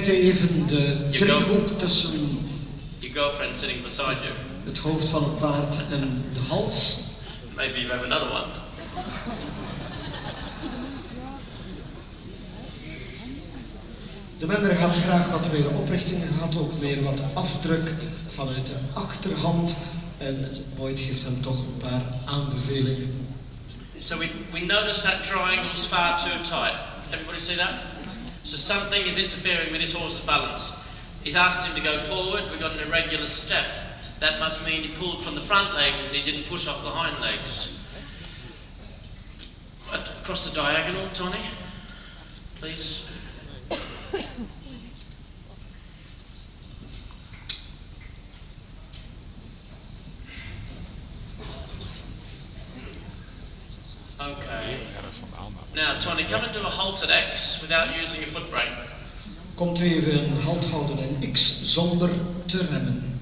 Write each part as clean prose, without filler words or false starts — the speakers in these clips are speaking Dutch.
Bekijkt u even de driehoek tussen your girlfriend sitting beside you. het hoofd van het paard en de hals. Maybe you have another one. De wender had graag wat meer oprichting, had ook weer wat afdruk vanuit de achterhand en Boyd geeft hem toch een paar aanbevelingen. So we notice that triangle is far too tight. Everybody see that? So something is interfering with his horse's balance. He's asked him to go forward, we've got an irregular step. That must mean he pulled from the front legs and he didn't push off the hind legs. Across the diagonal, Tony, please. Okay. Now, Tony, come and do a halt at X without using your foot brake. Komt u even een halt houden in X zonder te remmen.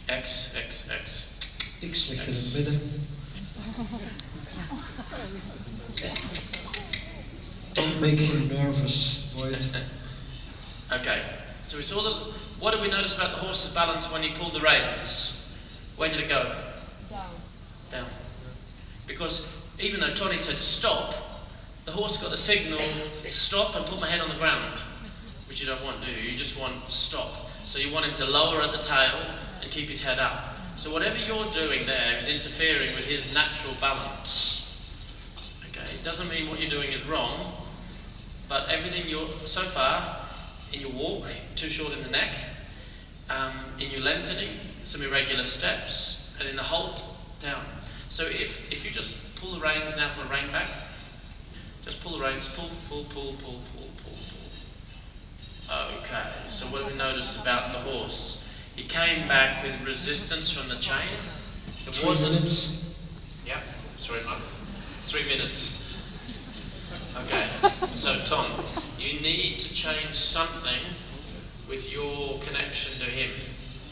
X, X, X. X ligt in het midden. Don't make him nervous, Boyd. Okay, so we saw what did we notice about the horse's balance when he pulled the reins? Where did it go? Down. Down. Because even though Tony said stop, the horse got the signal, stop and put my head on the ground, which you don't want, do you? You just want stop. So you want him to lower at the tail and keep his head up. So whatever you're doing there is interfering with his natural balance. Okay, it doesn't mean what you're doing is wrong, but everything so far, in your walk, too short in the neck, in your lengthening, some irregular steps, and in the halt, down. So if you just pull the reins now for a rein back, just pull the reins, pull, pull, pull, pull, pull, pull, pull. Okay, so what have we noticed about the horse? He came back with resistance from the chain. It 3 minutes. Yeah, sorry, Mark. 3 minutes. Okay, so Tom, you need to change something with your connection to him.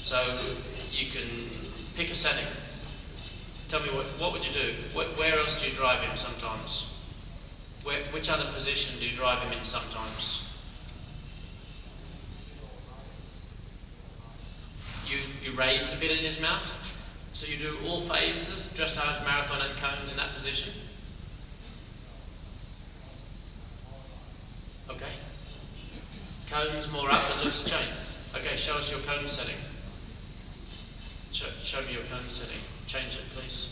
So you can pick a setting. Tell me what would you do? Where else do you drive him sometimes? Which other position do you drive him in sometimes? You raise the bit in his mouth, so you do all phases, dressage, marathon and cones in that position. Okay. Cones more up and loose the chain. Okay, show us your cone setting. Show me your cone setting. Change it, please.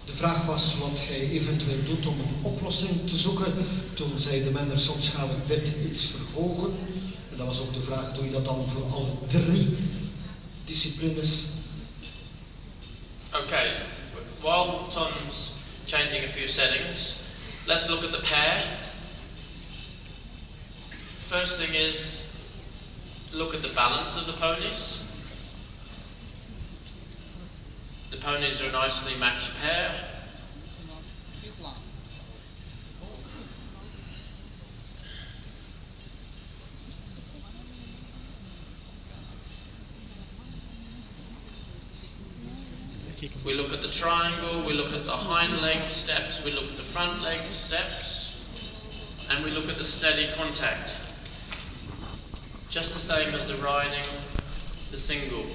De vraag was wat jij eventueel doet om een oplossing te zoeken. Toen zei de mender, soms gaan we het bed iets verhogen. En dat was ook de vraag, doe je dat dan voor alle 3 disciplines? Okay, while Tom's changing a few settings, let's look at the pair. First thing is, look at the balance of the ponies. The ponies are a nicely matched pair. We look at the triangle, we look at the hind leg steps, we look at the front leg steps, and we look at the steady contact. Just the same as the riding the single.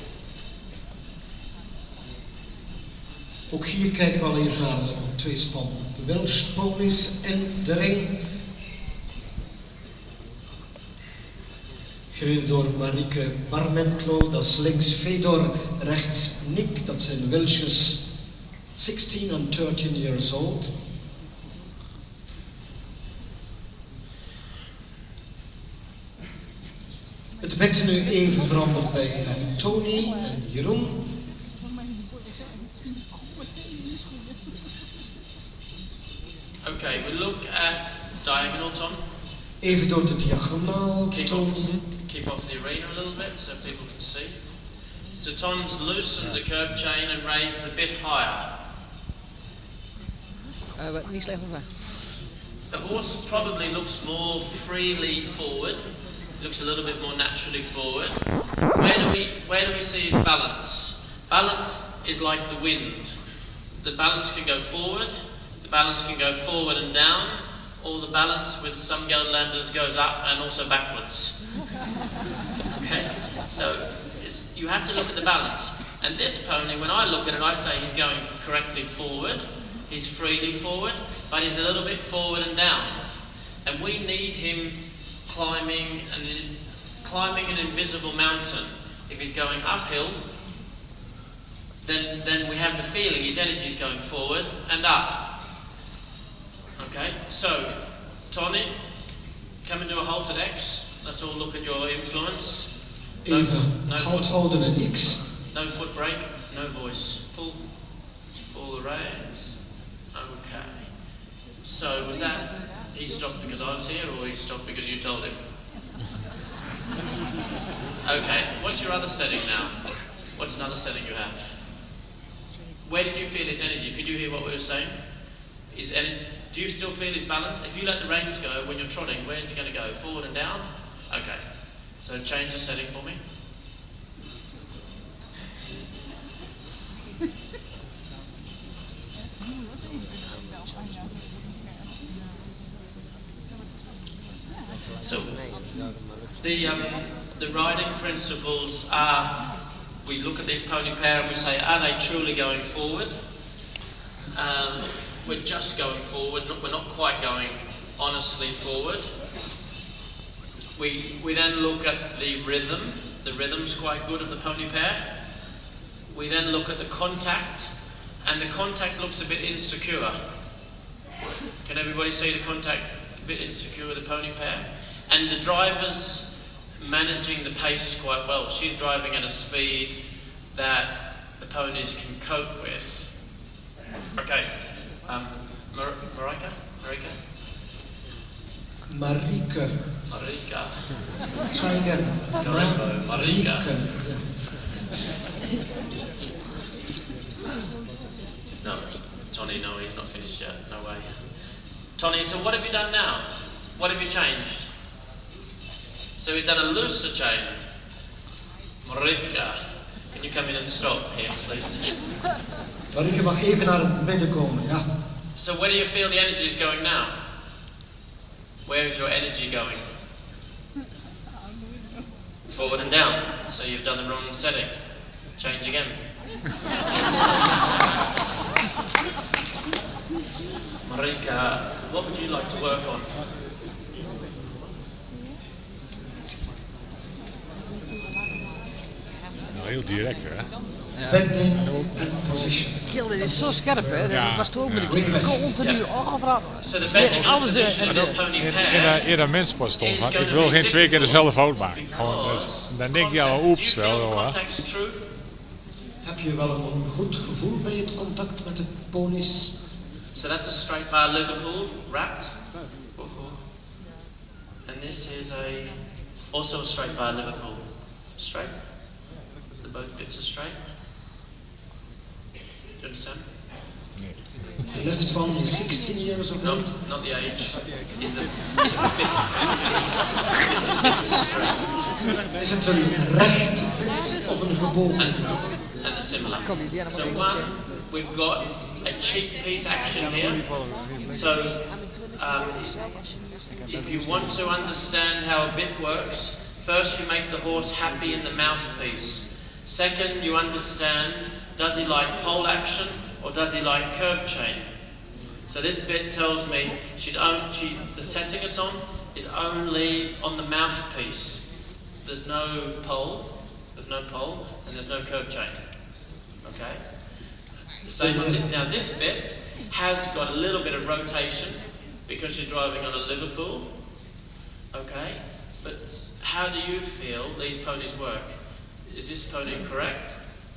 Ook hier kijken we al even naar de 2 span Welsh ponies en de ring. Gereden door Marieke Barmentlo, dat is links Fedor, rechts Nick, dat zijn Welshes 16 en 13 years old. Het werd nu even veranderd bij Tony en Jeroen. Okay, we look at diagonal, Tom. Even door de diagonaal, Tony. Keep off the arena a little bit so people can see. So Tom's loosened the curb chain and raised the bit higher. Niet slecht of waar? The horse probably looks more freely forward. Looks a little bit more naturally forward. Where do we see his balance? Balance is like the wind. The balance can go forward, the balance can go forward and down, or balance with some Gelderlanders goes up and also backwards. Okay, so you have to look at the balance. And this pony, when I look at it, I say he's going correctly forward, he's freely forward, but he's a little bit forward and down. And we need him climbing an invisible mountain. If he's going uphill, then we have the feeling his energy is going forward and up. Okay, so Tony, come and do a halt at X. Let's all look at your influence. Even halt houden en X. No foot brake, no voice. Pull the reins. Okay. So was that he stopped because I was here, or he stopped because you told him? Okay. What's your other setting now? What's another setting you have? Where did you feel his energy? Could you hear what we were saying? His energy. Do you still feel his balance? If you let the reins go when you're trotting, where's he going to go? Forward and down? Okay. So change the setting for me. So the riding principles are, we look at this pony pair and we say, are they truly going forward? We're just going forward, we're not quite going honestly forward. We then look at the rhythm. The rhythm's quite good of the pony pair. We then look at the contact, and the contact looks a bit insecure. Can everybody see the contact a bit insecure with the pony pair? And the driver's managing the pace quite well. She's driving at a speed that the ponies can cope with. Okay, Marika? Try again. Marika. No, Tony, no, he's not finished yet. No way. Tony, so what have you done now? What have you changed? So he's done a looser chain. Marika, can you come in and stop here, please? Marika mag even naar het midden komen, ja. So where do you feel the energy is going now? Where is your energy going? Forward and down. So you've done the wrong setting. Change again. Marika, what would you like to work on? Nou, heel direct, hè? Bending and position. Kilder is zo scherp, hè? Dat was toch ook met die continu overal. So the bending and position of this pony pair In een menspost stond van, ik wil geen twee keer dezelfde fout maken. Gewoon, dus, dan denk je al, oeps, wel. Heb je wel een goed gevoel bij het contact met de ponies? So that's a straight bar Liverpool, wrapped. And this is also a straight bar Liverpool. Straight. Both bits are straight. Do you understand? The left one is 16 years of age. Not the age. Is the bit straight? Is het een recht bit of een gebogen bit? And a similar. So one, we've got a cheek piece action here. So if you want to understand how a bit works, first you make the horse happy in the mouthpiece. Second, you understand, does he like pole action or does he like curb chain? So this bit tells me the setting it's on is only on the mouthpiece. There's no pole, and there's no curb chain. Okay? Same on this. Now this bit has got a little bit of rotation because you're driving on a Liverpool. Okay? But how do you feel these ponies work? Is this pony correct,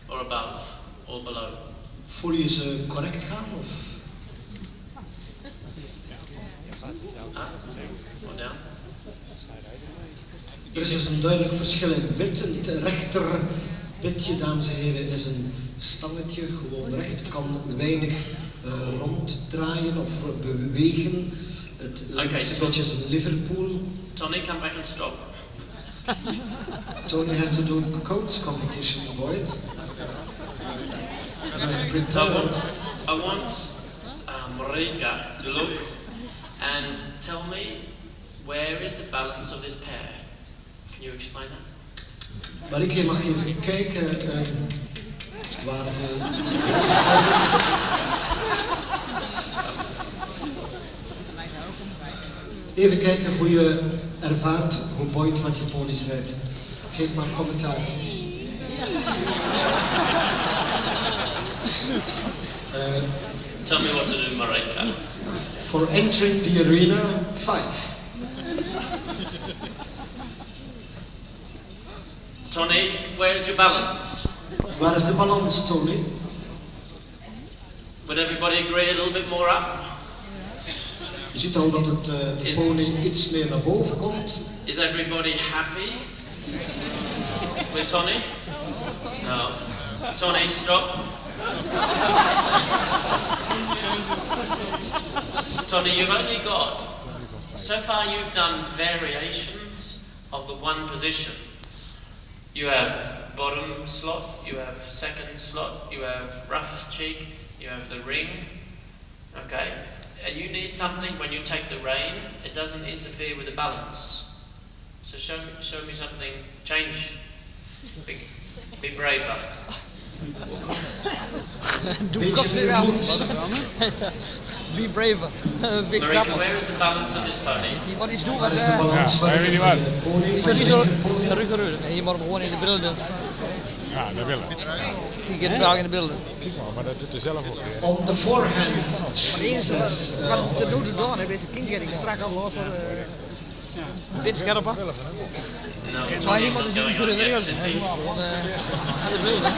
or above, or below? Voel je ze correct gaan, of? Or down? Er is dus een duidelijk verschil in bit. Het rechter bitje, dames en heren, is een stangetje, gewoon recht, kan weinig ronddraaien of bewegen. Het linkse bitje is een Liverpool. Tony, come back and stop. Tony has to do coats competition, avoid. So I want Marika to look and tell me where is the balance of this pair. Can you explain that? Marieke, mag je even kijken waar de hoofdhouding zit? Even kijken hoe je ervaart hoe Boyd met je ponies rijdt. Geef maar een commentaar. Tell me what to do, Marika. For entering the arena, 5. Tony, where's your balance? Waar is de balans, Tony? Would everybody agree a little bit more up? Je ziet al dat de pony iets meer naar boven komt. Is everybody happy with Tony? No. Tony, stop. Tony, you've only got, so far you've done variations of the one position. You have bottom slot, you have second slot, you have rough cheek, you have the ring, okay? And you need something when you take the rein, it doesn't interfere with the balance. So show me something, change, be braver. Doe kop weer aan. Be braver. Big Marika, where is the balance of this pony? Wat is doen? Waar is de balans van de pony? Is er niet zo ruggereur? Nee, je moet hem gewoon in de beelden. Ja, dat willen. Die gaat graag in de beelden. Kijk maar dat doet hij zelf ook weer. On the forehand, Maar she één says, wat te doen gedaan heeft, is een kind strak aan los. Dit scherp, hè? No, Maar Tony's niemand not is going niet zo on in de the beelden. exit Hij beat. moet gewoon aan de beelden.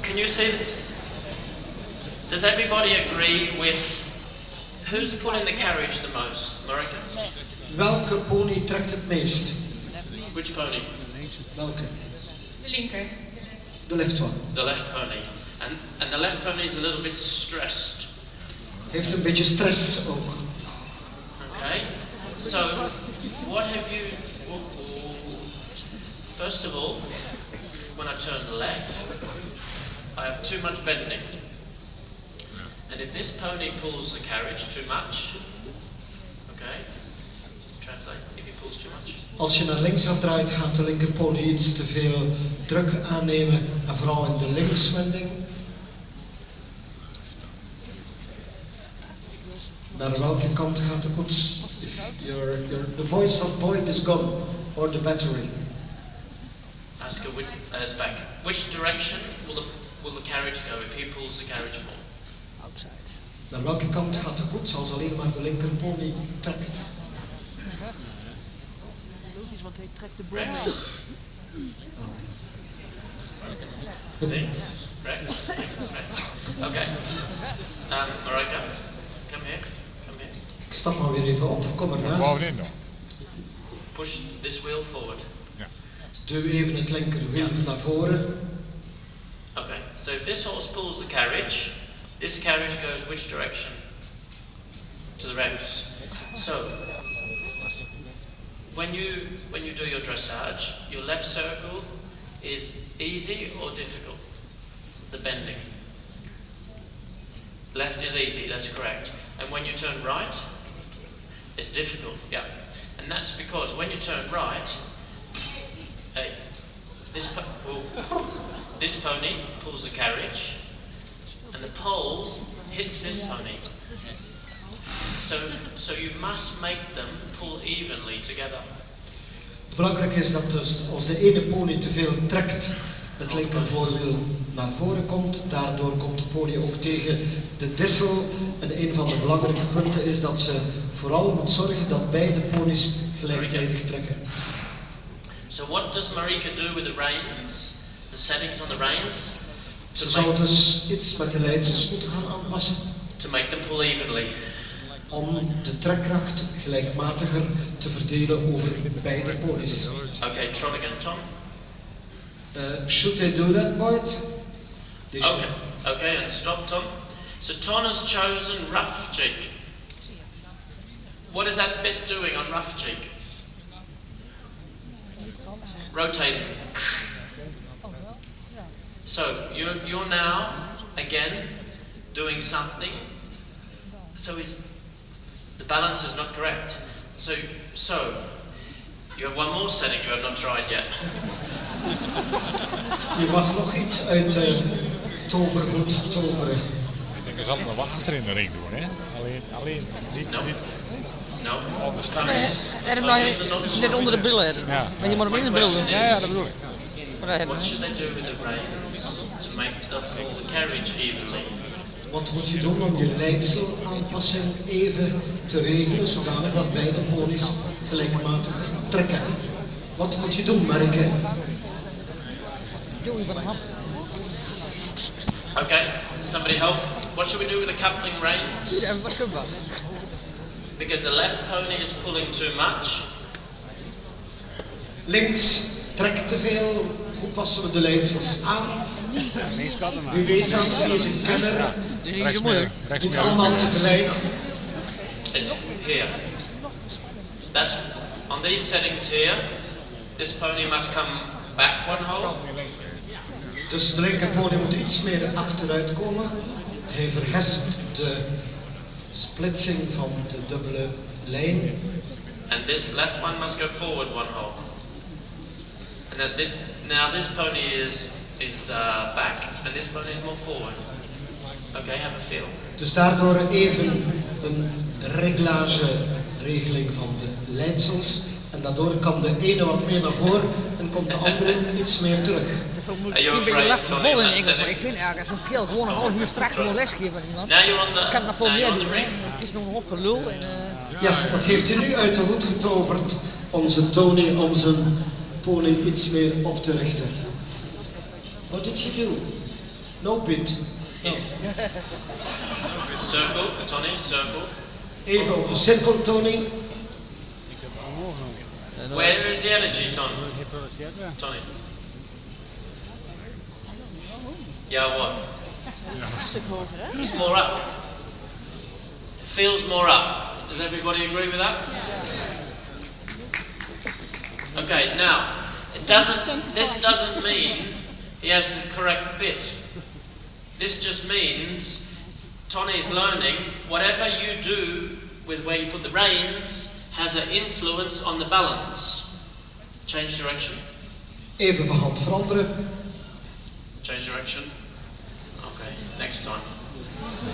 Can you see? Does everybody agree with who's pulling the carriage the most? Marika? welke pony trekt het meest? Which pony? Welke? De linker. De left one. The left pony. And the left pony is a little bit stressed. Heeft een beetje stress ook. Okay? So, what have you... First of all, when I turn left, I have too much bending. And if this pony pulls the carriage too much, okay, translate, if he pulls too much. Als je naar links afdraait, gaat de linkerpony iets te veel druk aannemen en vooral in de linkswending. Naar welke kant gaat de koets? If the voice of Boyd is gone, or the battery. Ask her it's back. Which direction will the carriage go if he pulls the carriage more? Outside. Naar welke kant gaat de koets als alleen maar de linkerpony trekt? Logisch, want hij trekt de boom. Rex? Links? Rex? Rex? Okay. Marika, come here. Come here. Ik stap maar weer even op, kom ernaast. Bovenin dan. Push this wheel forward. Duw even het linkerwiel naar voren. Okay, so if this horse pulls the carriage goes which direction? To the reps. So, when you do your dressage, your left circle is easy or difficult? The bending. Left is easy, that's correct. And when you turn right, it's difficult, yeah. And that's because when you turn right, this pony pulls the carriage, and the pole hits this pony. So you must make them pull evenly together. Het belangrijke is dat dus als de ene pony te veel trekt, het linkervoorwiel naar voren komt. Daardoor komt de pony ook tegen de dissel. En een van de belangrijke punten is dat ze vooral moet zorgen dat beide ponies gelijktijdig trekken. So what does Marika do with the reins? The settings on the reins? Ze zou dus iets met de leidsels moeten gaan aanpassen. To make them pull evenly. Om de trekkracht gelijkmatiger te verdelen over beide ponies. Okay, trot again, Tom. Should they do that, Boyd? They should. Okay, and stop, Tom. So Tom has chosen rough cheek. What is that bit doing on rough cheek? Rotating. So you're now again doing something the balance is not correct. So you have one more setting you have not tried yet. Je mag nog iets uit tovergoed toveren. Ik denk dat ze altijd nog wat achter in de ring doen, hè? Alleen niet. No. Niet No. onder de Maar hij heeft nou net onder de bril. Ja. Maar je moet hem in de bril doen. Ja, dat bedoel ik. What should they do with the reins to make the carriage evenly? Wat moet je doen om je leidselaanpassing even te regelen, zodanig dat beide ponies gelijkmatig trekken? Wat moet je doen, Marike? Doe je van de hap. Okay, somebody help. What should we do with the coupling reins? Ja, wat kunnen we? Because the left pony is pulling too much. Links trekt te veel, hoe passen we de leidsels aan? Wie weet dat, wie is een kenner? Rechts meer. Niet allemaal tegelijk. It's here. That's on these settings here. This pony must come back one hole. Dus de linkerpony moet iets meer achteruit komen. Hij verhespt de splitsing van de dubbele lijn. And this left one must go forward one hole. And then this pony is back, and this pony is more forward. Okay, have a feel. Dus daardoor even een regeling van de leidsels. En daardoor kan de ene wat meer naar voren en komt de andere iets meer terug. Het is misschien een beetje lastig vol in Engels, maar ik vind eigenlijk zo'n keel gewoon een half uur straks gewoon lesgeven aan iemand. Ik kan dat veel meer doen. Het is nog een hoop gelul. Ja, wat heeft u nu uit de hoed getoverd, onze Tony, om zijn pony iets meer op te richten? What did he do? No bit. No. Circle, Tony, circle. Even op de cirkel, Tony. Where is the energy, Tony? Tony. Yeah, what? It's more up. It feels more up. Does everybody agree with that? Okay, now, this doesn't mean he has the correct bit. This just means Tony's learning whatever you do with where you put the reins has an influence on the balance. Change direction. Even van hand veranderen. Change direction. Okay, next time.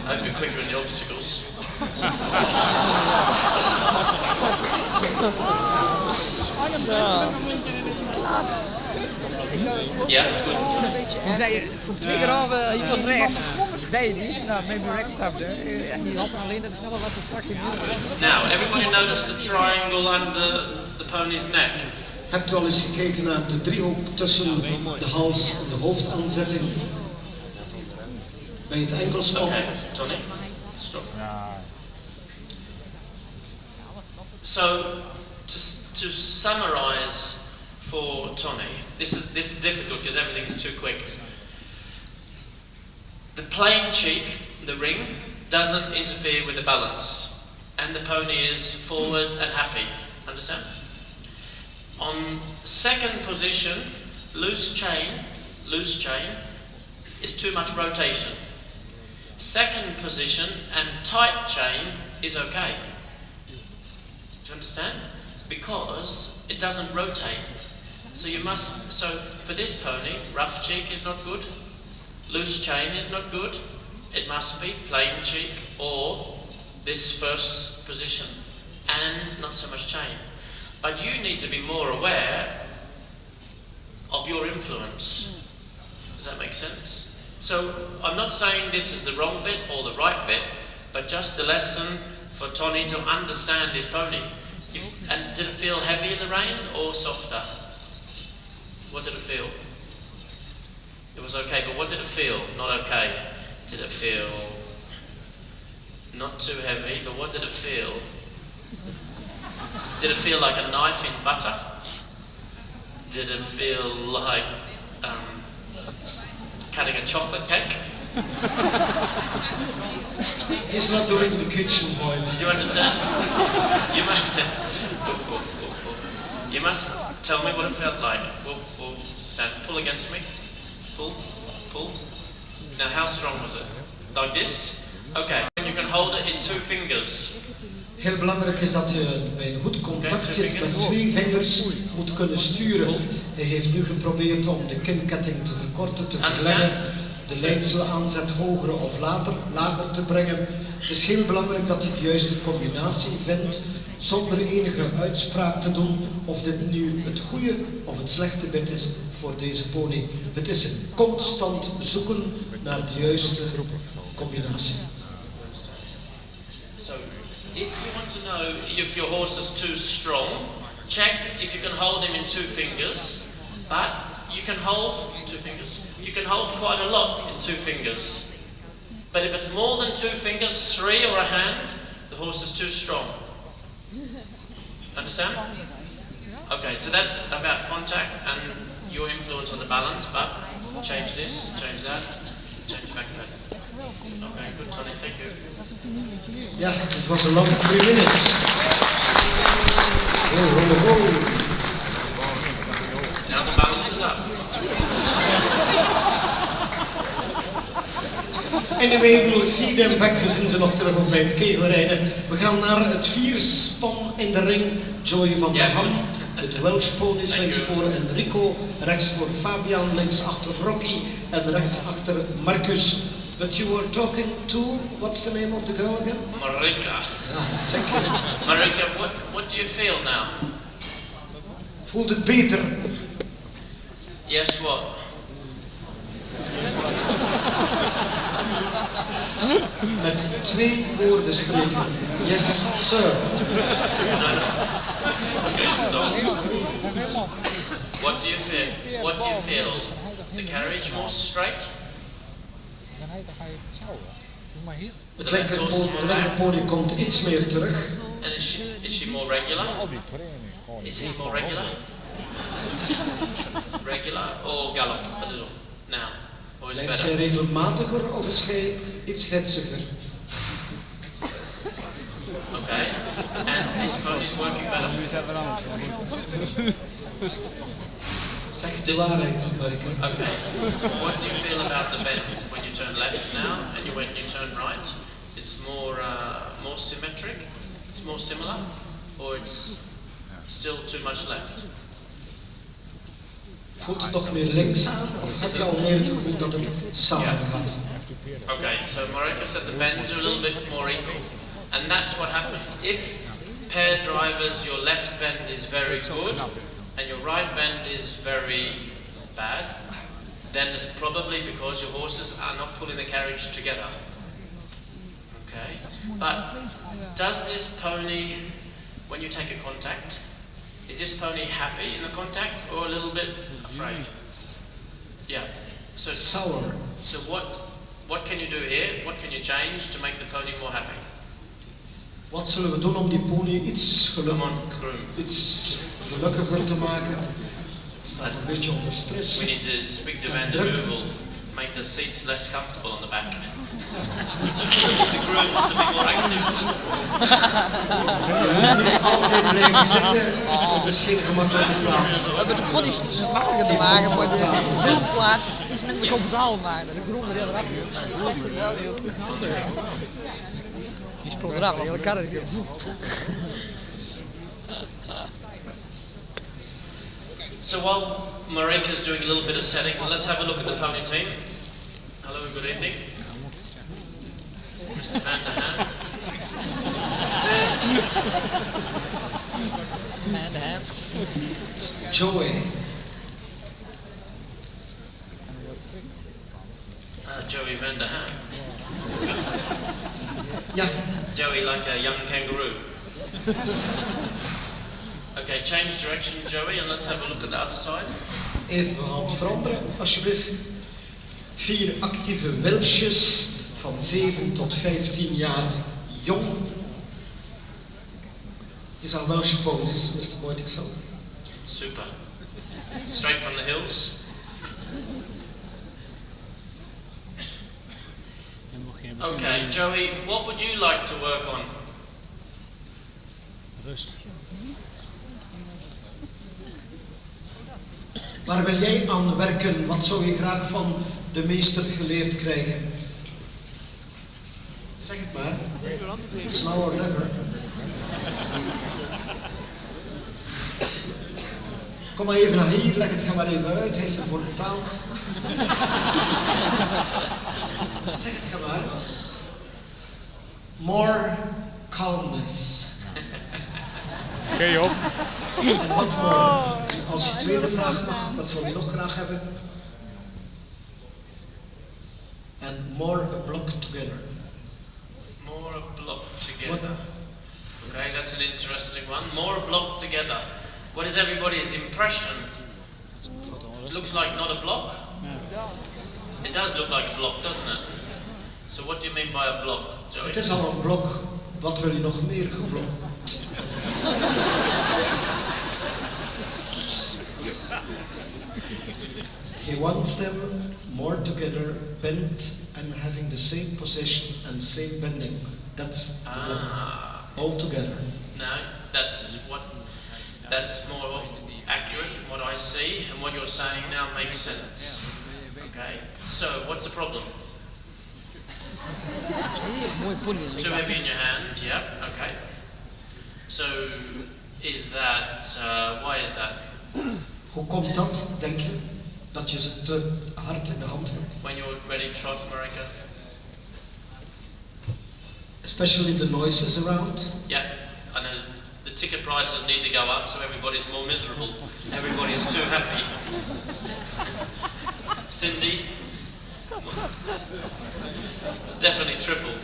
I hope you're quicker in the obstacles. Ja, goed. Je zei, kom 2 keer af, iemand rechts. Deed je die? Nou, maybe rechts stapte. En die had alleen dat sneller wat we straks in doen. Now, everybody notice the triangle under the pony's neck. Hebt u al eens gekeken naar de driehoek tussen de hals en de hoofdaanzetting? Bij het enkelspel. Okay, Tony, stop. So, to summarize for Tony, this is difficult because everything's too quick. The plain cheek, the ring, doesn't interfere with the balance, and the pony is forward and happy. Understand? On second position, loose chain is too much rotation. Second position and tight chain is okay. Do you understand? Because it doesn't rotate. So for this pony, rough cheek is not good, loose chain is not good, it must be plain cheek or this first position and not so much chain. But you need to be more aware of your influence. Does that make sense? So I'm not saying this is the wrong bit or the right bit, but just a lesson for Tony to understand his pony. And did it feel heavy in the rein or softer? What did it feel? It was okay, but what did it feel? Not okay. Did it feel not too heavy, but what did it feel? Did it feel like a knife in butter? Did it feel like cutting a chocolate cake? He's not doing the kitchen, boy. Did you understand? You must tell me what it felt like. We'll stand. Pull against me. Pull. Now, how strong was it? Like this? Okay. When you can hold it in 2 fingers. Heel belangrijk is dat je bij een goed contact zit met 2 vingers moet kunnen sturen. Hij heeft nu geprobeerd om de kinketting te verkorten, te verlengen, de leidselaaanzet hoger of lager te brengen. Het is heel belangrijk dat hij de juiste combinatie vindt, zonder enige uitspraak te doen of dit nu het goede of het slechte bed is voor deze pony. Het is een constant zoeken naar de juiste combinatie. So, if you want to know if your horse is too strong, check if you can hold him in 2 fingers, but you can hold 2 fingers. You can hold quite a lot in 2 fingers. But if it's more than 2 fingers, 3 or a hand, the horse is too strong. Understand? Okay, so that's about contact and your influence on the balance, but change this, change that, change back that. Okay, good, Tony, thank you. Ja, this was a long 3 minutes. Now the balance is up. Anyway, we'll see them back. We zien ze nog terug op bij het kegelrijden. We gaan naar het 4-span in de ring. Joey van der Ham, met Welsh ponies links voor Enrico, rechts voor Fabian, links achter Rocky en rechts achter Marcus. But you were talking to, what's the name of the girl again? Marika. Ah, thank you. Marika, what do you feel now? Voelt het beter? Yes, what? Met 2 woorden spreken. Yes, sir. Okay, stop. What do you feel? What do you feel? The carriage more straight? De linkerpony komt iets meer terug. And is she more regular? Is he more regular? Regular or gallop a little now? Or is it Blijft hij better? regelmatiger of is hij iets hitsiger? Okay. And this pony is working better. Zeg de waarheid, Marika. Okay. What do you feel about the bend when you turn left now and when you turn right? It's more symmetric. It's more similar, or it's still too much left. Voelt het nog meer links aan of heb je al meer het gevoel dat het samen gaat? Okay. So Marika said the bends are a little bit more equal, and that's what happens if pair drivers. Your left bend is very good. And your right bend is very bad, then it's probably because your horses are not pulling the carriage together. Okay? But does this pony, when you take a contact, is this pony happy in the contact or a little bit afraid? Yeah. So Sour. So what can you do here? What can you change to make the pony more happy? Wat zullen we doen om die pony iets gelukkiger te maken? Het staat een beetje onder stress. We need to speak to Van der who will make the seats less comfortable on the back. The grooms to be more active. Je moet niet altijd blijven zitten, het is geen gemakkelijke plaats. We hebben de ponies makkelijker te maken, maar de groenplaats iets minder comfortabel maken. De groen er heel eraf. Die sprong eraf, de hele karretje. So while Marika's doing a little bit of setting, let's have a look at the pony team. Hello and good evening. Mr. Van der Ham. Van der Ham. Joey. Joey Van der Ham. Ja. Joey like a young kangaroo. Okay, change direction, Joey, and let's have a look at the other side. Even hand veranderen, alsjeblieft. 4 actieve Welsjes van 7 tot 15 jaar jong. These are Welsh ponies, Mr. Boyd Exell. Super. Straight from the hills. Okay, Joey, what would you like to work on? Rust. Waar wil jij aan werken? Wat zou je graag van de meester geleerd krijgen? Zeg het maar. It's now or never. Kom maar even naar hier, leg het maar even uit, hij is ervoor betaald. Zeg het maar. More calmness. Oké, op. En wat more? Als je tweede vraag mag, wat zou je nog graag hebben? And more a block together. More a block together. Okay, that's an interesting one. More a block together. What is everybody's impression? It looks like not a block. It does look like a block, doesn't it? So what do you mean by a block, Joey? Het is al een blok. Wat wil je nog meer geblokt? He wants them more together, bent and having the same position and same bending. That's the block. All together. No, that's more accurate. What I see and what you're saying now makes sense. Okay. So what's the problem? Too heavy in your hand. Yeah. Okay. So is that why is that? Hoe komt dat, denk je? Dat je ze te hard in de hand hebt? When you're ready to trot, Marika? Especially the noises around. Yeah, I know the ticket prices need to go up so everybody's more miserable. Everybody's too happy. Cindy? Definitely triple.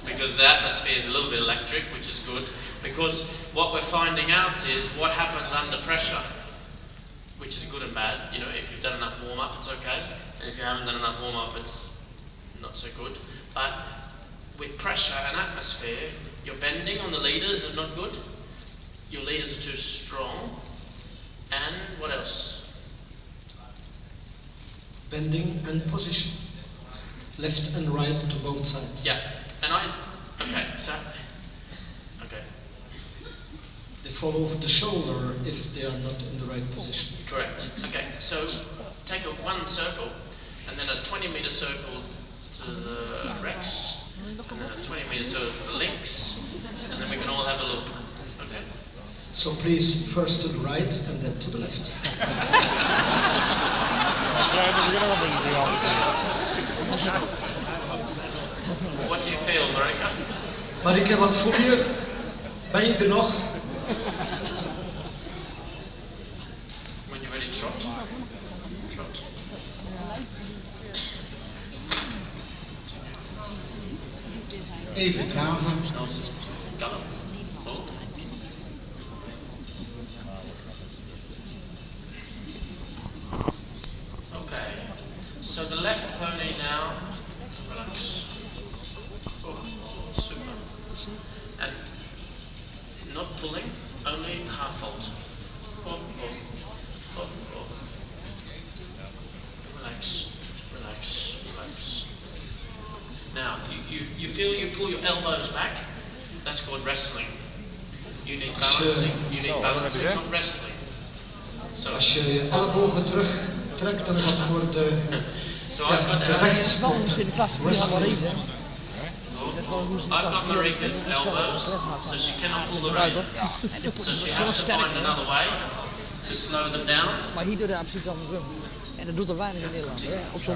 Because the atmosphere is a little bit electric, which is good. Because what we're finding out is what happens under pressure, which is good and bad. You know, if you've done enough warm-up, it's okay. And if you haven't done enough warm-up, it's not so good. But with pressure and atmosphere, your bending on the leaders is not good. Your leaders are too strong. And what else? Bending and position. Left and right to both sides. Yeah. And okay, so, okay. They fall over the shoulder if they are not in the right position. Correct. Okay, so take one circle and then a 20-meter circle to the Rex, and then a 20-meter circle to the links, and then we can all have a look. Okay. So please, first to the right and then to the left. What do you feel, Marika? Marika, wat voel je? Ben je er nog? When you're ready, trot. Trot. Even draven. Gallop. Oh. Okay. So the left pony now. Relax. Oh, super. And not pulling, only half halt. Oh, oh, oh, oh. Relax, relax, relax. Now, you feel you pull your elbows back? That's called wrestling. You need balancing, not wrestling. So, Als je je ellebogen terugtrekt, dan is dat voor de gevechtssport. Wrestling. I've got Marika's elbows, so she cannot pull the rein. So she has to find another way to slow them down. Maar hier doet hij absoluut andersom. En dat doet er weinig in Nederland.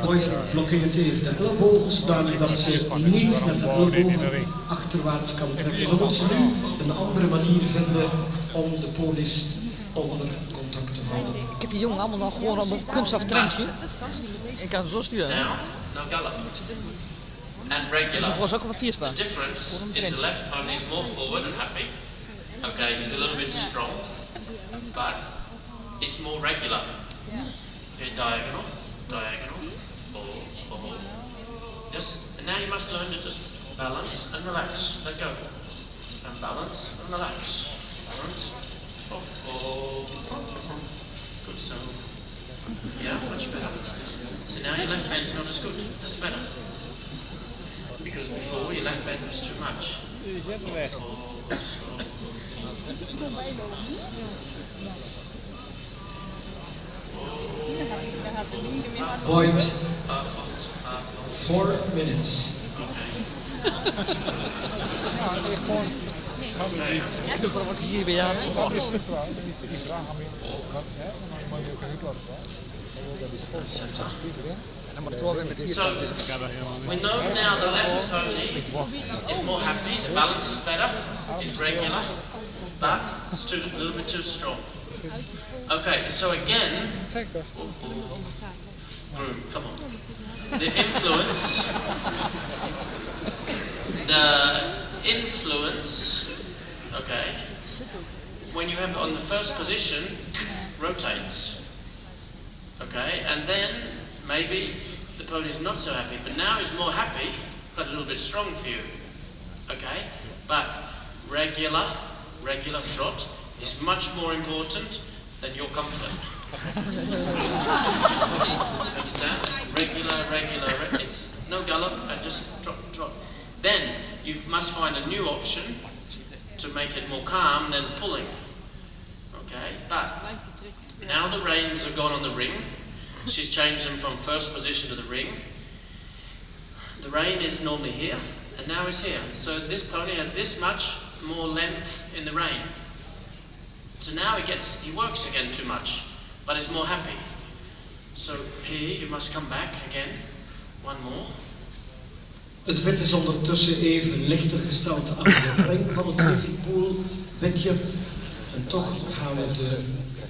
Ooit blokkeert even de ellebogen zodanig dat ze niet met de ellebogen achterwaarts kan trekken. Dan moet ze nu een andere manier vinden om de polis onder contact te houden. Ik heb die jongen allemaal nog gewoon op een kunststof treintje. Ik kan het zo sturen. Now gallop. And regular. Dat was ook op een vierspan. The difference is the left pony is more forward and happy. Okay, he's a little bit strong, but it's more regular. Okay, diagonal, diagonal, Just, and now you must learn to just balance and relax. Let go. And balance and relax. Balance. Good, so. Yeah, much better. So now your left hand's not as good. That's better. Because before your left bend was too much. Point. 4 minutes. Ik doe wat hier bij jou. Dan moet ik wel weer met hier. So, we know now the left pony is more happy, the balance is better, it's regular, but it's a little bit too strong. Okay, so again, groom, come on. The influence, okay, when you have on the first position, rotates. Okay, and then maybe the pony is not so happy, but now he's more happy, but a little bit strong for you. Okay, but regular trot is much more important than your comfort. Understand? Regular, it's no gallop and just trot. Then you must find a new option to make it more calm than pulling. Okay, but now the reins are gone on the ring. She's changed them from first position to the ring. The rein is normally here, and now it's here. So this pony has this much more length in the rein. So now he works again too much, but is more happy. So here you must come back again. One more. Het wit is ondertussen even lichter gesteld aan de ring van het Livypool-witje. En toch gaan we de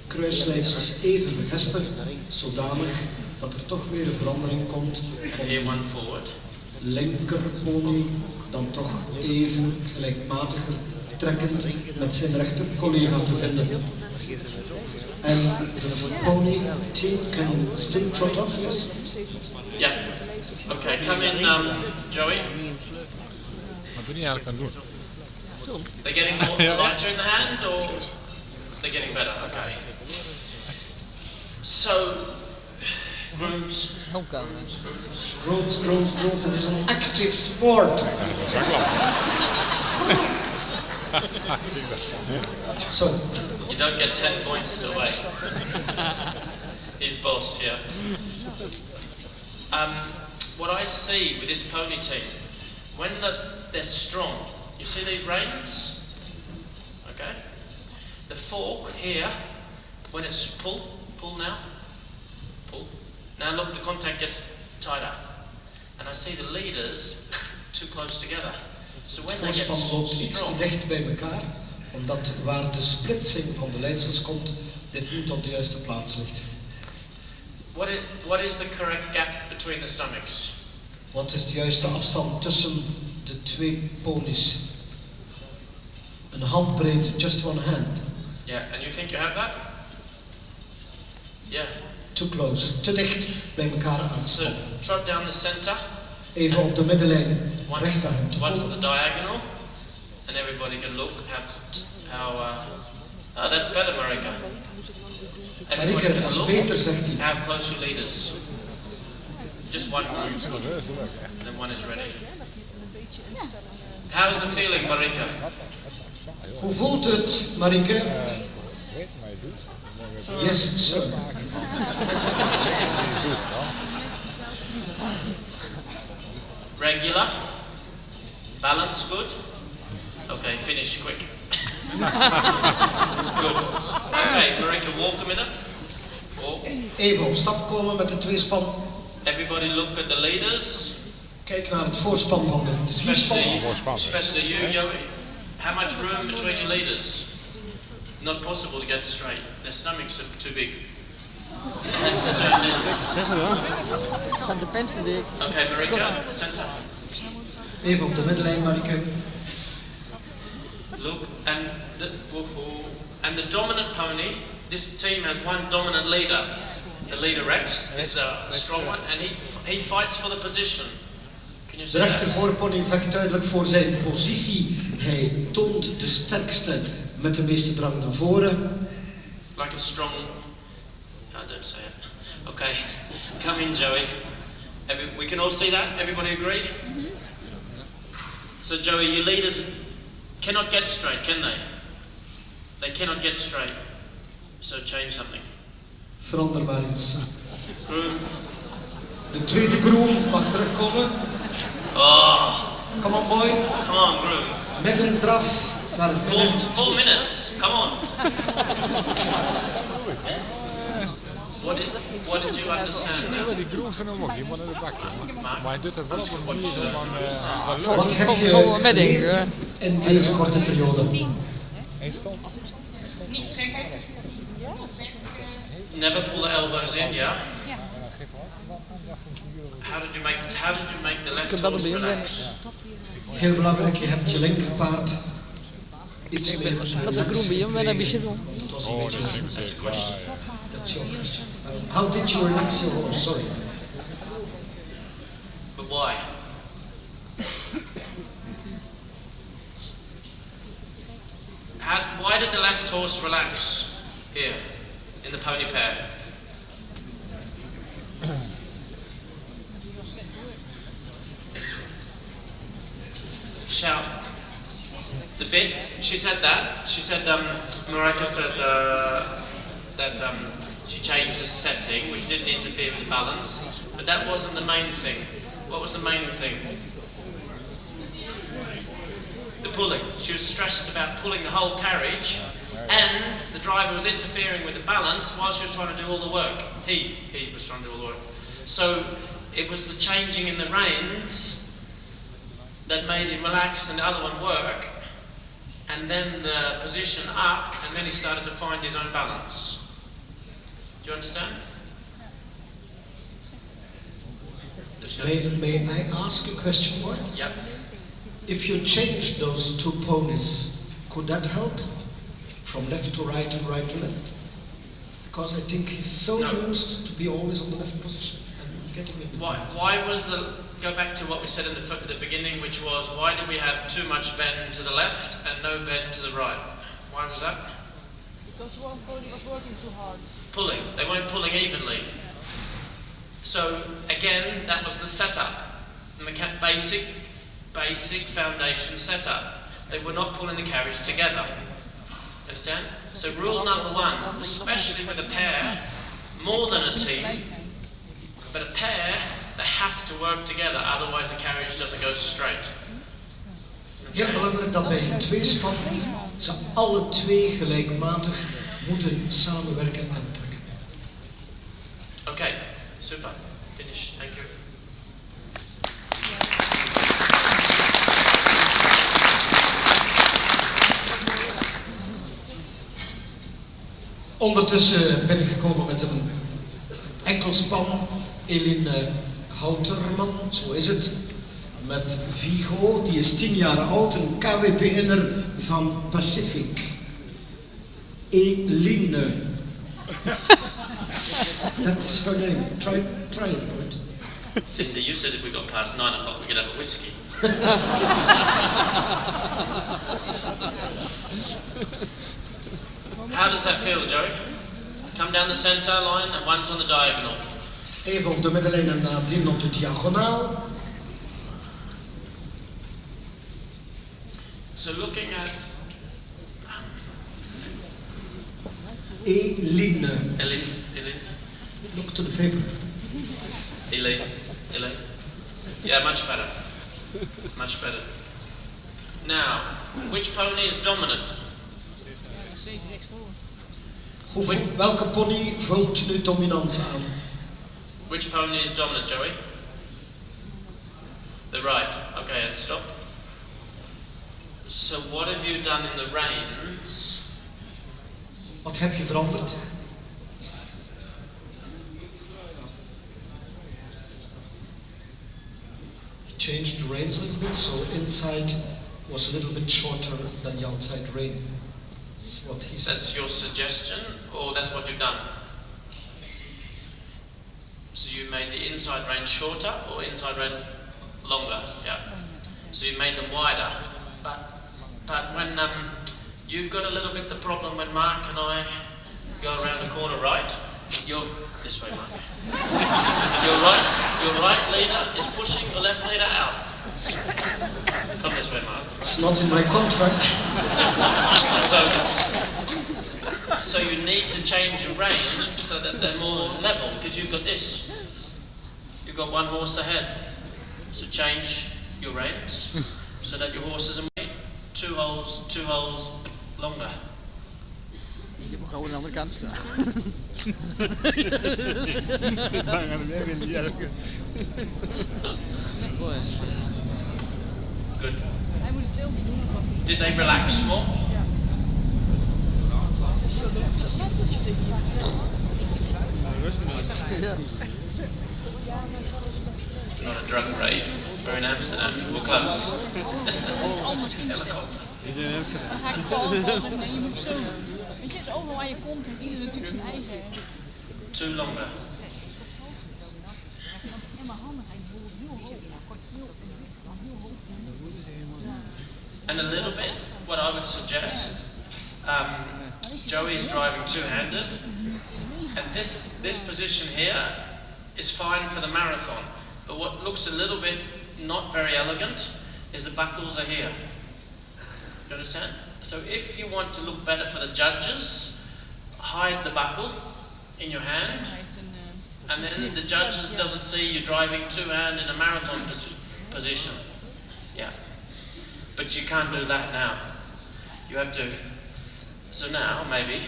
kruisleidsels even vergespen, zodanig dat er toch weer een verandering komt. Linkerpony dan toch even gelijkmatiger trekkend met zijn rechtercollega te vinden. En de pony team can still trot up, yes? Yeah. Okay, come in, Joey. Wat doe je eigenlijk aan het doen? They're getting more lighter in the hand, or they're getting better? Okay. So, grooms. Grooms. Het is een active sport. So. You don't get 10 points away. He's boss, yeah. What I see with this pony team, when they're strong, you see these reins? Okay? The fork here, when it's pull now, pull. Now look, the contact gets tighter. And I see the leaders too close together. So when they get voorspan loopt iets te dicht bij elkaar, omdat waar de splitsing van de leidsels komt, dit niet op de juiste plaats ligt. What is the correct gap between the stomachs? Wat is de juiste afstand tussen de twee ponies? Een handbreedte, just one hand. Yeah, and you think you have that? Yeah. Too close, te dicht bij elkaar aangespannen. So trot down the center. Even op de middenlijn, recht aan hem te One for komen. the diagonal, and everybody can look how that's better, Marika. Marika, dat is beter, zegt hij. How close your leaders. Just one group, and then one is ready. How's the feeling, Marika? Hoe voelt het, Marika? Yes, sir. Regular? Balance good? Okay, finish quick. Good. Okay, Marika, walk a minute. Walk. Even op stap komen met de tweespan. Everybody look at the leaders. Kijk naar het voorspan van de vierspan. Especially you, Joey. How much room between your leaders? Not possible to get straight. Their stomachs are too big. Zijn de pensen die... Okay, Marika, center. Even op de middenlijn, Marika. Look, and the dominant pony, this team has one dominant leader. The leader Rex is a strong one, and he fights for the position. Can you see De rechtervoorpony vecht duidelijk voor zijn positie. Hij toont de sterkste met de meeste drang naar voren. Like a strong... No, don't say it. Okay, come in, Joey. We can all see that? Everybody agree? Mm-hmm. So, Joey, your leaders cannot get straight, can they? They cannot get straight. So change something. Verander maar iets. Groom. De tweede groom mag terugkomen. Oh. Come on, boy. Come on, groom. Middendraf naar het midden. 4 minutes. Come on. What did you understand? Ja, die groen van hem ook, die moet naar de bak, jongen. Maar hij doet het wel op een manier zo van... Wat heb je geleerd in deze korte periode? Never pull the elbows in, yeah? How did you make the left horse relax? Heel belangrijk, je hebt je linkerpaard iets meer relaxed groen bij hem, gekregen. Dat was een beetje... That's your question. How did you relax your horse? Sorry. But why? Why did the left horse relax here in the pony pair? Shout. The bit, she said that. She said, Marika said that she changed the setting, which didn't interfere with the balance, but that wasn't the main thing. What was the main thing? The pulling. She was stressed about pulling the whole carriage, and the driver was interfering with the balance while she was trying to do all the work. He was trying to do all the work. So it was the changing in the reins that made him relax and the other one work, and then the position up, and then he started to find his own balance. Do you understand? May I ask a question, Mark? Yep. If you change those two ponies, could that help? From left to right and right to left? Because I think he's so used to be always on the left position and getting in the Why was go back to what we said in the beginning, which was, why did we have too much bend to the left and no bend to the right? Why was that? Because one pony was working too hard. Pulling. They weren't pulling evenly. So again, that was the setup. Basic foundation setup. They were not pulling the carriage together. Understand? So rule number one, especially with a pair, more than a team, but a pair, they have to work together, otherwise the carriage doesn't go straight. Heel belangrijk dat bij een tweespan ze alle twee gelijkmatig moeten samenwerken en trekken. Okay, super. Finish. Thank you. Ondertussen ben ik gekomen met een enkelspan. Eline Houterman, zo is het. Met Vigo, die is 10 jaar oud, een KWP'er van Pacific. Eline. That's her name. Try it, Bert. Cindy, you said if we got past 9 o'clock we could have a whiskey. How does that feel, Joey? Come down the centre line and one's on the diagonal. Even op de middenlijn en nadien op de diagonaal. So looking at Eline. Eline. Look to the paper. Eline. Yeah, much better. Much better. Now, which pony is dominant? Welke pony vult nu dominant aan? Which pony is dominant, Joey? The right. Okay, and stop. So what have you done in the reins? Wat heb je veranderd? He changed the reins a little bit, so inside was a little bit shorter than the outside rein. That's what he said. That's your suggestion, or that's what you've done? So you made the inside rein shorter, or inside rein longer? Yeah. So you made them wider. But when you've got a little bit the problem when Mark and I go around the corner right, you're this way, Mark. Your right leader is pushing the left leader out. Come this way, Mark. It's not in my contract. So you need to change your reins so that they're more level, because you've got this. You've got one horse ahead. So change your reins so that your horse is two holes longer. Je moet gewoon aan de andere kant staan. Good. Did they relax more? It's not a drug raid. We're in Amsterdam. We're close. Helicopter. Dan ga ik ballen zeggen, nee, je moet zo. Weet je, het is overal aan je kont en ieder natuurlijk zijn eigen. Too longer. And a little bit, what I would suggest, Joey's driving two-handed, and this position here is fine for the marathon, but what looks a little bit not very elegant is the buckles are here. You understand? So if you want to look better for the judges, hide the buckle in your hand, and then the judges doesn't see you driving two-hand in a marathon position. Yeah. But you can't do that now. You have to, so now maybe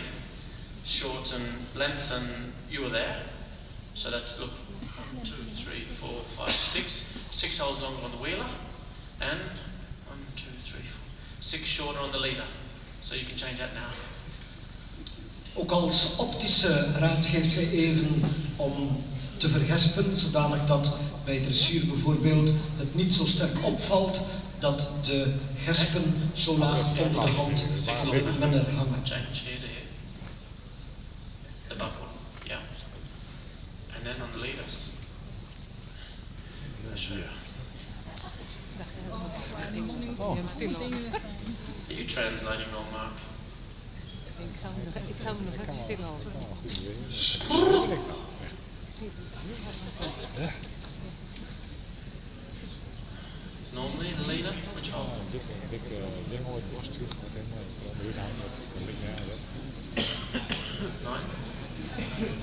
shorten, lengthen, you were there. So that's, look, 1, 2, 3, 4, 5, 6. 6 holes longer on the wheeler. And 1, 2, 3, 4, 6 shorter on the leader. So you can change that now. Ook als optische raad geeft hij even om te vergespen, zodanig dat bij dressuur bijvoorbeeld het niet zo sterk opvalt dat de gespen zo laag onder de hand van de menner hangen. Change here to here. The buckle, yeah. And then on the leaders. Are you translating all, Mark? Ik zou me nog even stilhouden. Normally the leader, which hole? Nine?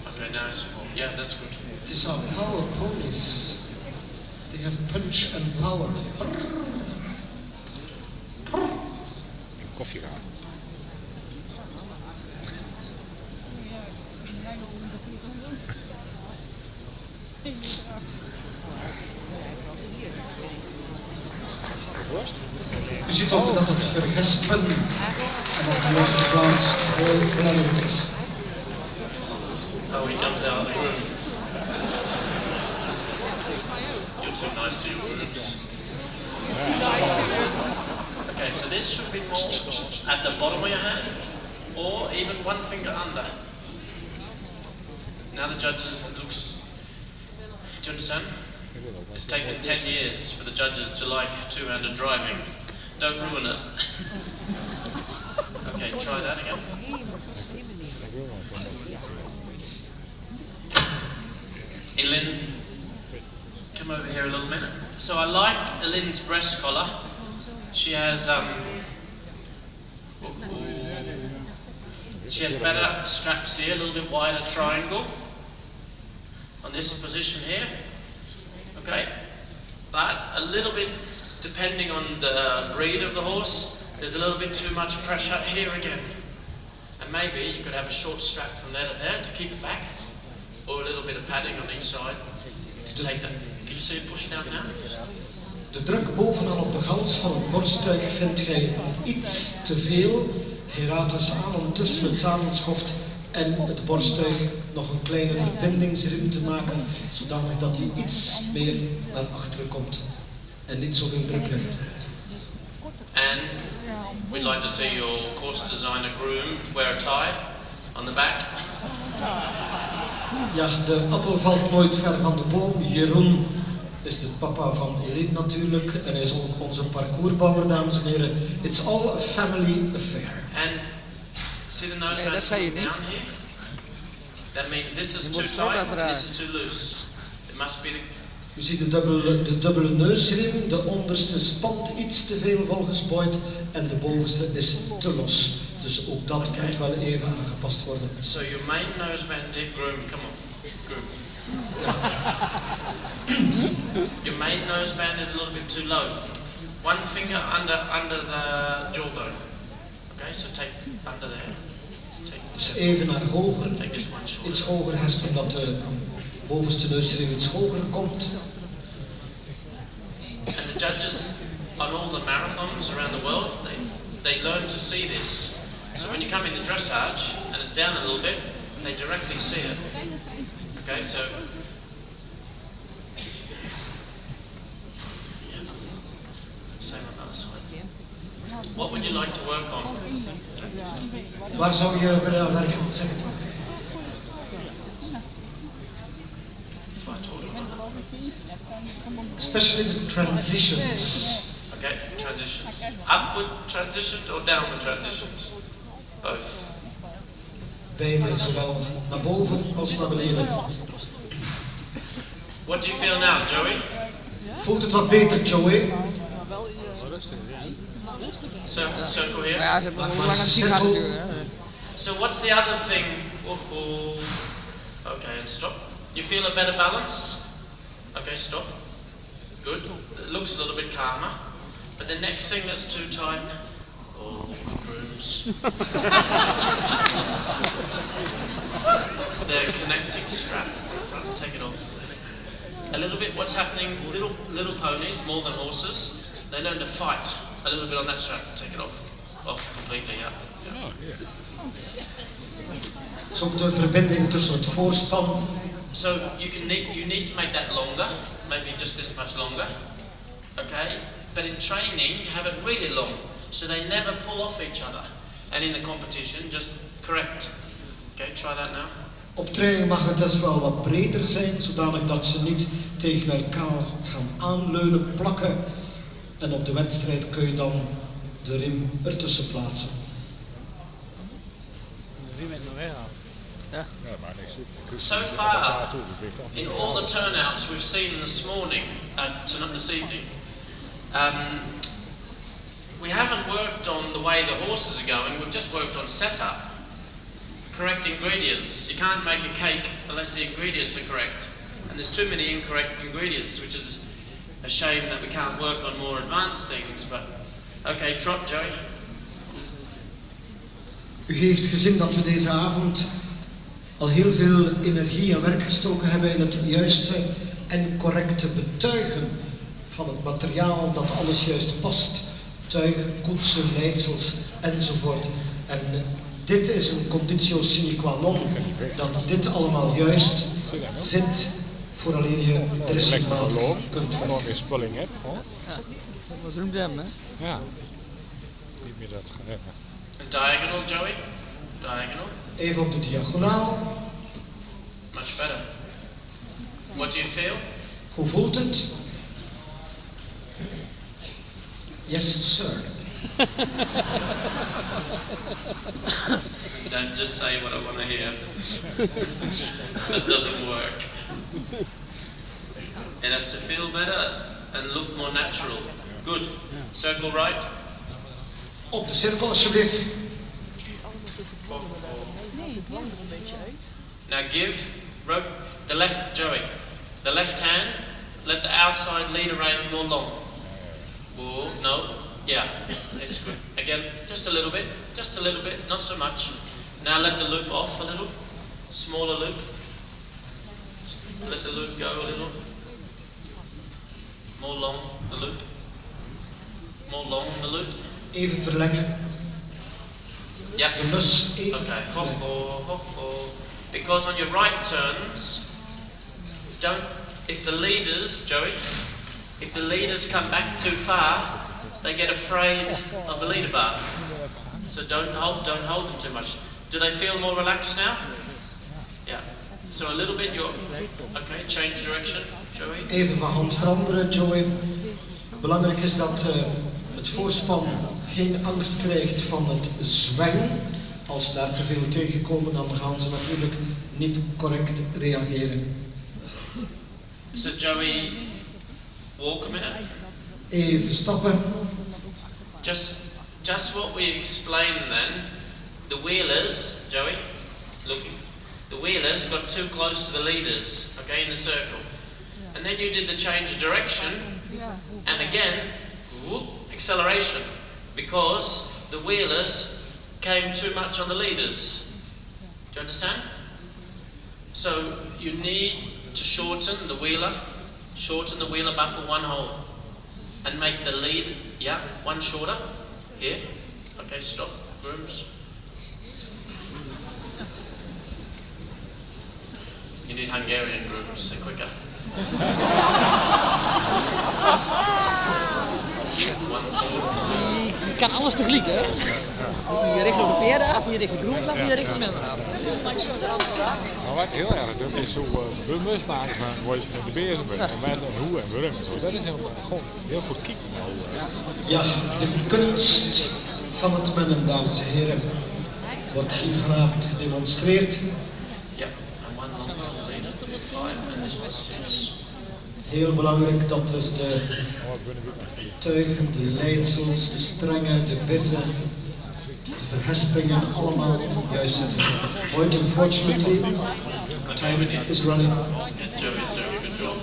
Okay, now it's 4. Yeah, that's good. These are power ponies. They have punch and power. Koffie gaan. U ziet ook dat het vergespen en op de juiste plaats heel belangrijk is. Oh, he comes out of the groove. You're too nice to your grooves. Okay, so this should be more at the bottom of your hand, or even one finger under. Now the judges, it looks, do you understand? It's taken 10 years for the judges to like two-handed driving. Don't ruin it. Okay, try that again. Elin, come over here a little minute. So I like Elin's breast collar. She has better straps here, a little bit wider triangle on this position here. Okay, but a little bit, depending on the breed of the horse, there's a little bit too much pressure here again. And maybe you could have a short strap from there to there to keep it back, or a little bit of padding on each side to take that. Can you see it push down now? De druk bovenaan op de gans van het borsttuig vindt gij iets te veel. Hij raadt dus aan om tussen het zadelschoft en het borsttuig nog een kleine verbindingsriem te maken, zodanig dat hij iets meer naar achteren komt en niet zoveel druk legt. And we'd like to see your course designer groomed, wear a tie on the back. Ja, de appel valt nooit ver van de boom. Jeroen is de papa van Eline natuurlijk en hij is ook onze parcoursbouwer, dames en heren. It's all a family affair. And see the nose Nee, dat zei je niet. down here? That means this is Je too moet het wel tight, laten this is too loose. It must be the... U ziet de dubbele neusriem, de onderste spant iets te veel volgespoord en de bovenste is te los. Dus ook dat moet wel even aangepast worden. So your main noseband dip groom, come on, groom. Your main noseband is a little bit too low. One finger under the jawbone. Okay, so take under there. Dus even naar hoger, Take this one short. iets hoger hespen, dat de bovenste neusring iets hoger komt. And the judges on all the marathons around the world, they learn to see this. So when you come in the dressage and it's down a little bit, they directly see it. Okay, so same on the other side. What would you like to work on? Waar zou je willen aan werken? Zeg het maar. Especially the transitions. Okay, transitions. Upward transitions or downward transitions? Both. Beide, zowel naar boven als naar beneden. What do you feel now, Joey? Voelt het wat beter, Joey? Circle here. Ja, ze hebben Maak hoe maar lang eens het een gaat cirkel. duren. Hè. So what's the other thing? Okay, and stop. You feel a better balance? Okay, stop. Good. It looks a little bit calmer. But the next thing that's too tight. Oh, grooves. The connecting strap in front. Take it off. A little bit. What's happening? Little ponies, more than horses. They learn to fight a little bit on that strap. Take it off completely. Yeah. Dat is ook de verbinding tussen het voorspan. So you need to make that longer, maybe just this much longer, okay? But in training, have it really long, so they never pull off each other. And in the competition, just correct. Okay, try that now. Op training mag het dus wel wat breder zijn, zodanig dat ze niet tegen elkaar gaan aanleunen, plakken. En op de wedstrijd kun je dan de riem ertussen plaatsen. So far, in all the turnouts we've seen this morning, this evening, we haven't worked on the way the horses are going, we've just worked on setup. Correct ingredients. You can't make a cake unless the ingredients are correct. And there's too many incorrect ingredients, which is a shame that we can't work on more advanced things, but okay, trot, Joey. U heeft gezien dat we deze avond al heel veel energie en werk gestoken hebben in het juiste en correcte betuigen van het materiaal, dat alles juist past. Tuigen, koetsen, leidsels enzovoort. En dit is een conditio sine qua non, dat dit allemaal juist zit vooraleer je dressuurmatig kunt werken. Nog meer spulling hebt, hoor. Ja, dat was een jam, hè? Ja. Niet meer dat gaan hebben. Diagonal, Joey. Diagonal. Even op de diagonaal. Much better. What do you feel? Hoe voelt het? Yes, sir. Don't just say what I want to hear. That doesn't work. It has to feel better and look more natural. Good. Circle right. Op de cirkel alsjeblieft. Now give the left, Joey, the left hand, let the outside lead around more long. Oh, no, yeah, it's good. Again, just a little bit, not so much. Now let the loop off a little, smaller loop. Let the loop go a little. More long, the loop. More long, the loop. Even verlengen. Yep. De lus even. Okay, hop, hop, hop. Because on your right turns, if the leaders, Joey, if the leaders come back too far, they get afraid of the leader bar. So don't hold them too much. Do they feel more relaxed now? Yeah. So a little bit, okay, change direction, Joey. Even van hand veranderen, Joey. Belangrijk is dat het voorspan geen angst krijgt van het zwengen. Als ze daar te veel tegenkomen, dan gaan ze natuurlijk niet correct reageren. So Joey, walk a minute. Even stappen. Just what we explained then. The wheelers, Joey, looking. the wheelers got too close to the leaders, okay, in the circle. And then you did the change of direction, and again, whoop, acceleration, because the wheelers came too much on the leaders. Do you understand? So you need to shorten the wheeler buckle one hole, and make the lead, one shorter, here. Okay, stop, grooms. You need Hungarian grooms, they're quicker. Je kan alles tegelijk, hè? Je richt op de peren af, je richt de groen af, je richt de minder af. Maar wat heel erg doet is zo bewust maken van waar je mee bezig bent en met en hoe en waarom en zo. Dat is gewoon heel goed kijken. Ja, de kunst van het mennen, dames en heren, wordt hier vanavond gedemonstreerd. Ja, en one long leader, 5 and this was 6. Heel belangrijk, dat is de tuigen, de leidsels, de strengen, de bitten, de verhespingen, allemaal juist zitten. Point, unfortunately, time is running. And Joe is doing a good job.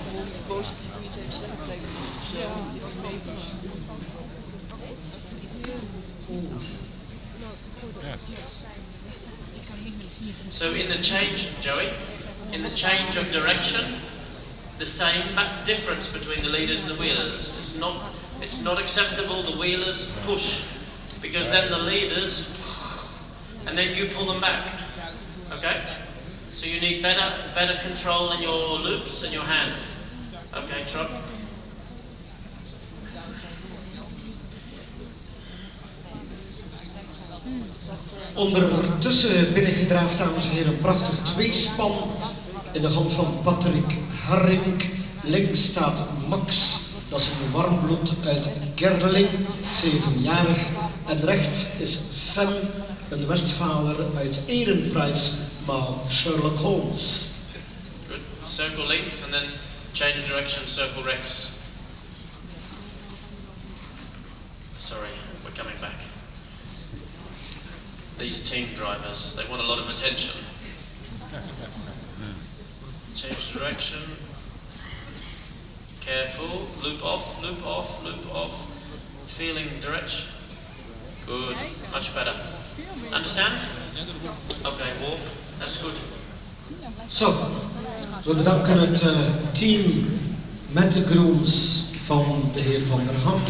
So in the change, Joey, in the change of direction, the same but difference between the leaders and the wheelers. It's not acceptable the wheelers push, because then the leaders, and then you pull them back. Okay? So you need better control in your loops and your hand. Okay, Trump? Ondertussen binnengedraafd, dames en heren, een prachtig tweespan in de hand van Patrick Harring. Links staat Max, dat is een warmbloed uit Gerdeling, 7-jarig. En rechts is Sam, een Westfaler uit Ehrenpreis, maar Sherlock Holmes. Good. Circle links and then change direction, circle Rex. Sorry, we're coming back. These team drivers, they want a lot of attention. Change direction. Careful. Loop off, loop off, loop off. Feeling direction. Good. Much better. Understand? Okay, walk. That's good. Zo, we bedanken het team met de grooms van de heer Van der Ham.